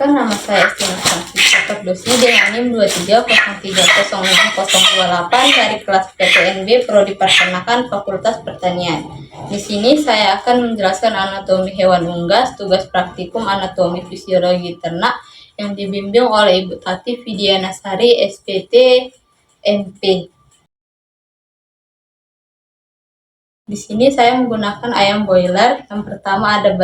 Perkenalkan, nama saya Estimasi. Kotak dosnya dengan NIM 2303060028 dari kelas PTNB Prodi Peternakan Fakultas Pertanian. Di sini saya akan menjelaskan anatomi hewan unggas, tugas praktikum anatomi fisiologi ternak yang dibimbing oleh Ibu Tati Widianasari, SPT MP. Di sini saya menggunakan ayam boiler. Yang pertama ada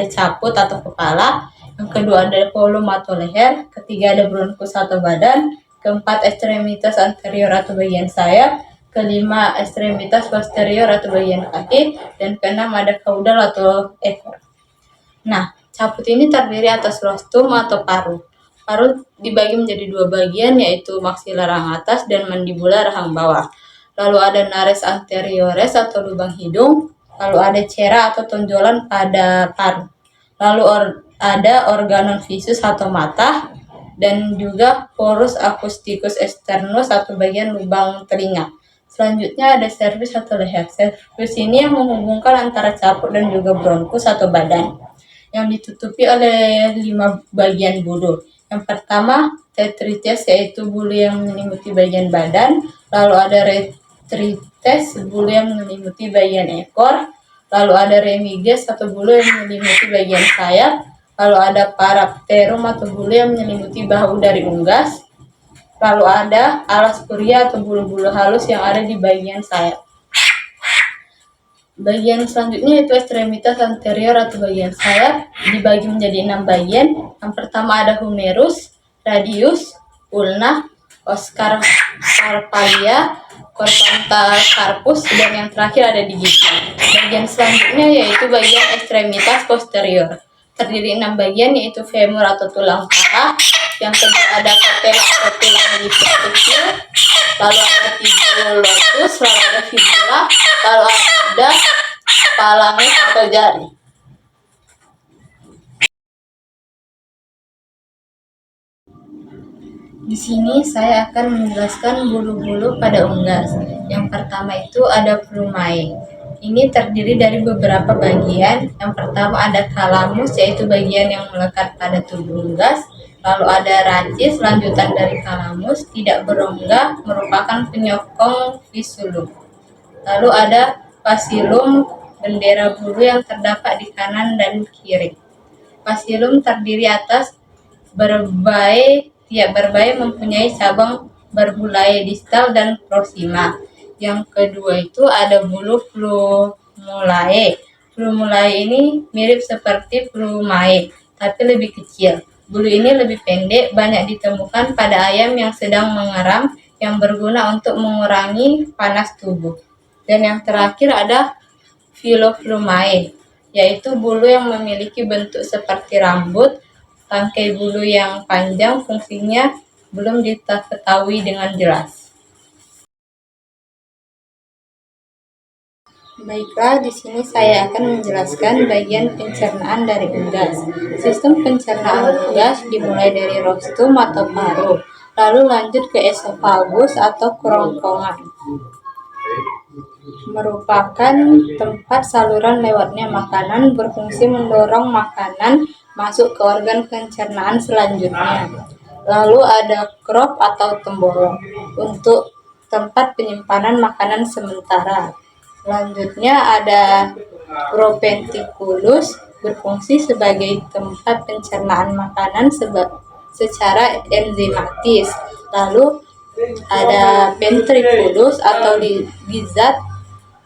caput atau kepala, yang kedua ada kolum atau leher, ketiga ada bronkus atau badan, keempat ekstremitas anterior atau bagian sayap, kelima ekstremitas posterior atau bagian kaki, dan keenam ada caudal atau ekor. Nah, caput ini terdiri atas rostrum atau paruh. Paruh dibagi menjadi dua bagian, yaitu maksilar rahang atas dan mandibula rahang bawah. Lalu ada nares anteriores atau lubang hidung, lalu ada cera atau tonjolan pada paruh. Lalu ada organon visus atau mata, dan juga porus acousticus externus atau bagian lubang telinga. Selanjutnya ada cervix atau leher. Cervix ini yang menghubungkan antara caput dan juga bronkus atau badan, yang ditutupi oleh 5 bagian bulu. Yang pertama tetrites, yaitu bulu yang menyelimuti bagian badan. Lalu ada retrites, bulu yang menyelimuti bagian ekor. Lalu ada remiges atau bulu yang menyelimuti bagian sayap. Lalu ada parapterum atau bulu yang menyelimuti bahu dari unggas. Lalu ada alaspuria atau bulu-bulu halus yang ada di bagian sayap. Bagian selanjutnya yaitu ekstremitas anterior atau bagian sayap, dibagi menjadi 6 bagian. Yang pertama ada humerus, radius, ulna, oscarpalia, corpanta carpus, dan yang terakhir ada digita. Bagian selanjutnya yaitu bagian ekstremitas posterior. Terdiri 6 bagian, yaitu femur atau tulang paha, yang kedua ada patella atau tulang liput kecil, lalu ada tibul lotus, lalu ada fibula, lalu ada phalanges atau jari. Di sini saya akan menjelaskan bulu-bulu pada unggas. Yang pertama itu ada plumae. Ini terdiri dari beberapa bagian. Yang pertama ada thalamus, yaitu bagian yang melekat pada tubuh unggas. Lalu ada racis, lanjutan dari thalamus, tidak berongga, merupakan penyokong fisulum. Lalu ada pasilum, bendera bulu yang terdapat di kanan dan kiri. Pasilum terdiri atas berbae, tiap berbae mempunyai cabang berbulae distal dan proxima. Yang kedua itu ada bulu plumulae. Plumulae ini mirip seperti plumae, tapi lebih kecil. Bulu ini lebih pendek, banyak ditemukan pada ayam yang sedang mengeram, yang berguna untuk mengurangi panas tubuh. Dan yang terakhir ada filoplumae, yaitu bulu yang memiliki bentuk seperti rambut. Tangkai bulu yang panjang, fungsinya belum diketahui dengan jelas. Baiklah, di sini saya akan menjelaskan bagian pencernaan dari unggas. Sistem pencernaan unggas dimulai dari rostrum atau paruh, lalu lanjut ke esofagus atau kerongkongan. Merupakan tempat saluran lewatnya makanan, berfungsi mendorong makanan masuk ke organ pencernaan selanjutnya. Lalu ada crop atau tembolong untuk tempat penyimpanan makanan sementara. Selanjutnya ada propenticulus, berfungsi sebagai tempat pencernaan makanan secara enzimatis. Lalu ada ventriculus atau gizzard,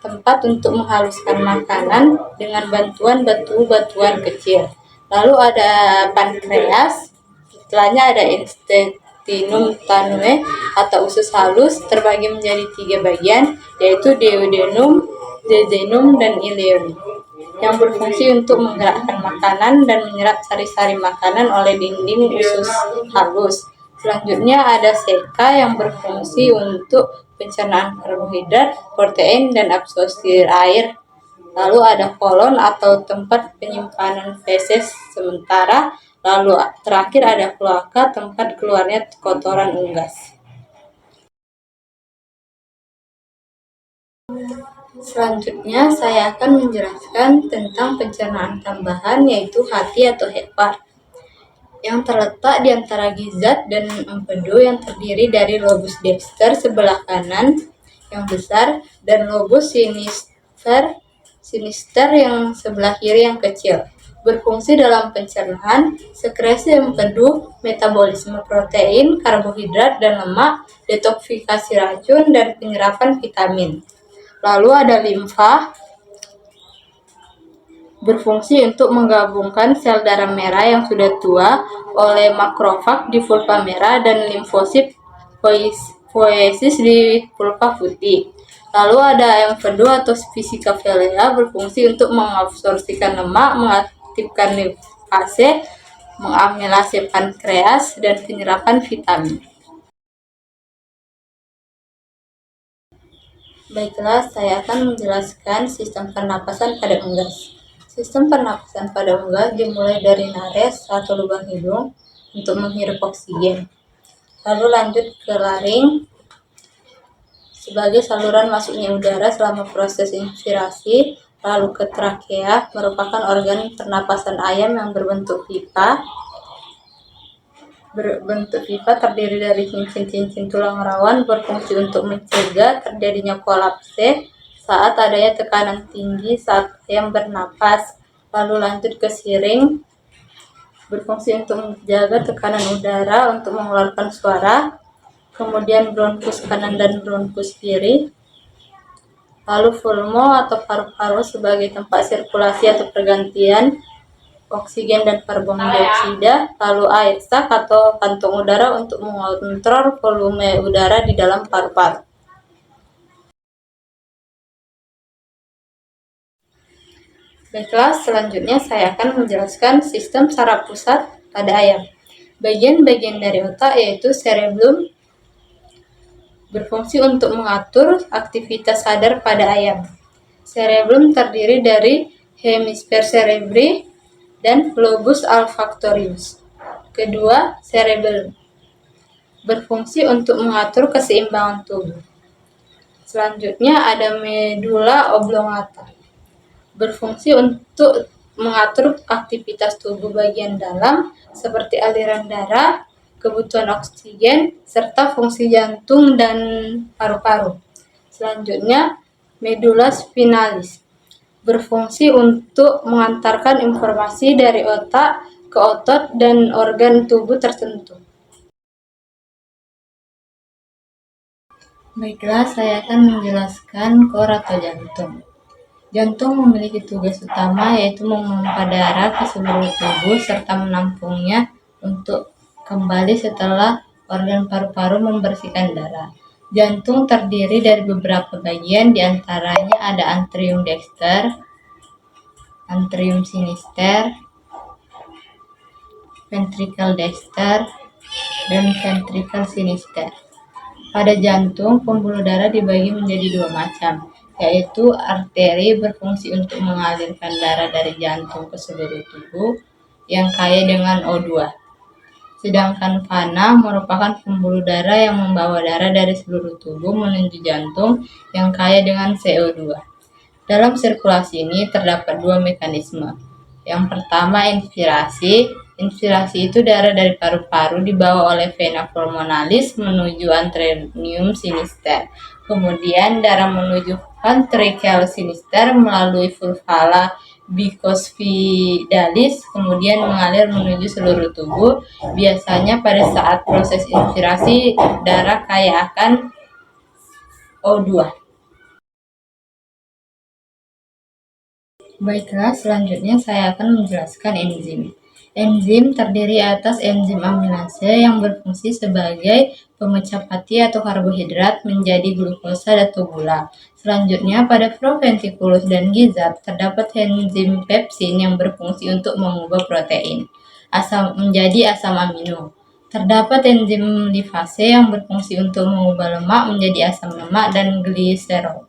tempat untuk menghaluskan makanan dengan bantuan batu-batuan kecil. Lalu ada pankreas, setelahnya ada intestinum tanue atau usus halus, terbagi menjadi 3 bagian, yaitu duodenum, jejunum, dan ileum, yang berfungsi untuk menggerakkan makanan dan menyerap sari-sari makanan oleh dinding usus halus. Selanjutnya ada seka yang berfungsi untuk pencernaan karbohidrat, protein, dan absorpsi air. Lalu ada kolon atau tempat penyimpanan feses sementara. Lalu terakhir ada kloaka, tempat keluarnya kotoran unggas. Selanjutnya saya akan menjelaskan tentang pencernaan tambahan, yaitu hati atau hepar. yang terletak di antara gizat dan empedu yang terdiri dari lobus dexter sebelah kanan yang besar dan lobus sinister yang sebelah kiri yang kecil. Berfungsi dalam pencernaan, sekresi empedu, metabolisme protein, karbohidrat dan lemak, detoksifikasi racun, dan penyerapan vitamin. Lalu ada limfa, berfungsi untuk menggabungkan sel darah merah yang sudah tua oleh makrofag di vulva merah dan limfosit poiesis di vulva putih. Lalu ada empedu atau fisika velea, berfungsi untuk mengabsorpsikan lemak, mengaktifkan lipase, mengamilase pankreas, dan penyerapan vitamin. Baiklah, saya akan menjelaskan sistem pernapasan pada unggas. Sistem pernapasan pada unggas dimulai dari nares atau lubang hidung untuk menghirup oksigen. Lalu lanjut ke laring sebagai saluran masuknya udara selama proses inspirasi, lalu ke trakea merupakan organ pernapasan ayam yang berbentuk pipa. Terdiri dari cincin-cincin tulang rawan, berfungsi untuk mencegah terjadinya kolapse saat adanya tekanan tinggi saat ayam bernapas. Lalu lanjut ke siring, berfungsi untuk menjaga tekanan udara untuk mengeluarkan suara. Kemudian bronkus kanan dan bronkus kiri. Lalu pulmo atau paru-paru sebagai tempat sirkulasi atau pergantian oksigen dan karbon dioksida. Lalu air sak atau kantong udara untuk mengontrol volume udara di dalam paru-paru. Baiklah, selanjutnya saya akan menjelaskan sistem saraf pusat pada ayam. Bagian-bagian dari otak yaitu cerebellum berfungsi untuk mengatur aktivitas sadar pada ayam. Cerebellum terdiri dari hemisfer cerebri dan lobus olfactorius. Kedua, cerebellum berfungsi untuk mengatur keseimbangan tubuh. Selanjutnya ada medula oblongata, berfungsi untuk mengatur aktivitas tubuh bagian dalam seperti aliran darah, kebutuhan oksigen, serta fungsi jantung dan paru-paru. Selanjutnya, medula spinalis berfungsi untuk mengantarkan informasi dari otak ke otot dan organ tubuh tertentu. Baiklah, saya akan menjelaskan kor atau jantung. Jantung memiliki tugas utama yaitu memompa darah ke seluruh tubuh serta menampungnya untuk kembali setelah organ paru-paru membersihkan darah. Jantung terdiri dari beberapa bagian, diantaranya ada atrium dexter, atrium sinister, ventricle dexter, dan ventricle sinister. Pada jantung, pembuluh darah dibagi menjadi dua macam, yaitu arteri berfungsi untuk mengalirkan darah dari jantung ke seluruh tubuh yang kaya dengan O2. Sedangkan vena merupakan pembuluh darah yang membawa darah dari seluruh tubuh menuju jantung yang kaya dengan CO2. Dalam sirkulasi ini terdapat dua mekanisme. Yang pertama, inspirasi. Inspirasi itu darah dari paru-paru dibawa oleh vena pulmonalis menuju atrium sinister. Kemudian darah menuju ventricle sinister melalui vulva bicosfidalis, kemudian mengalir menuju seluruh tubuh. Biasanya pada saat proses inspirasi, darah kaya akan O2. Baiklah, selanjutnya saya akan menjelaskan enzim. Enzim terdiri atas enzim amilase yang berfungsi sebagai pemecah pati atau karbohidrat menjadi glukosa atau gula. Selanjutnya, pada proventriculus dan gizat terdapat enzim pepsin yang berfungsi untuk mengubah protein menjadi asam amino. Terdapat enzim lipase yang berfungsi untuk mengubah lemak menjadi asam lemak dan gliserol.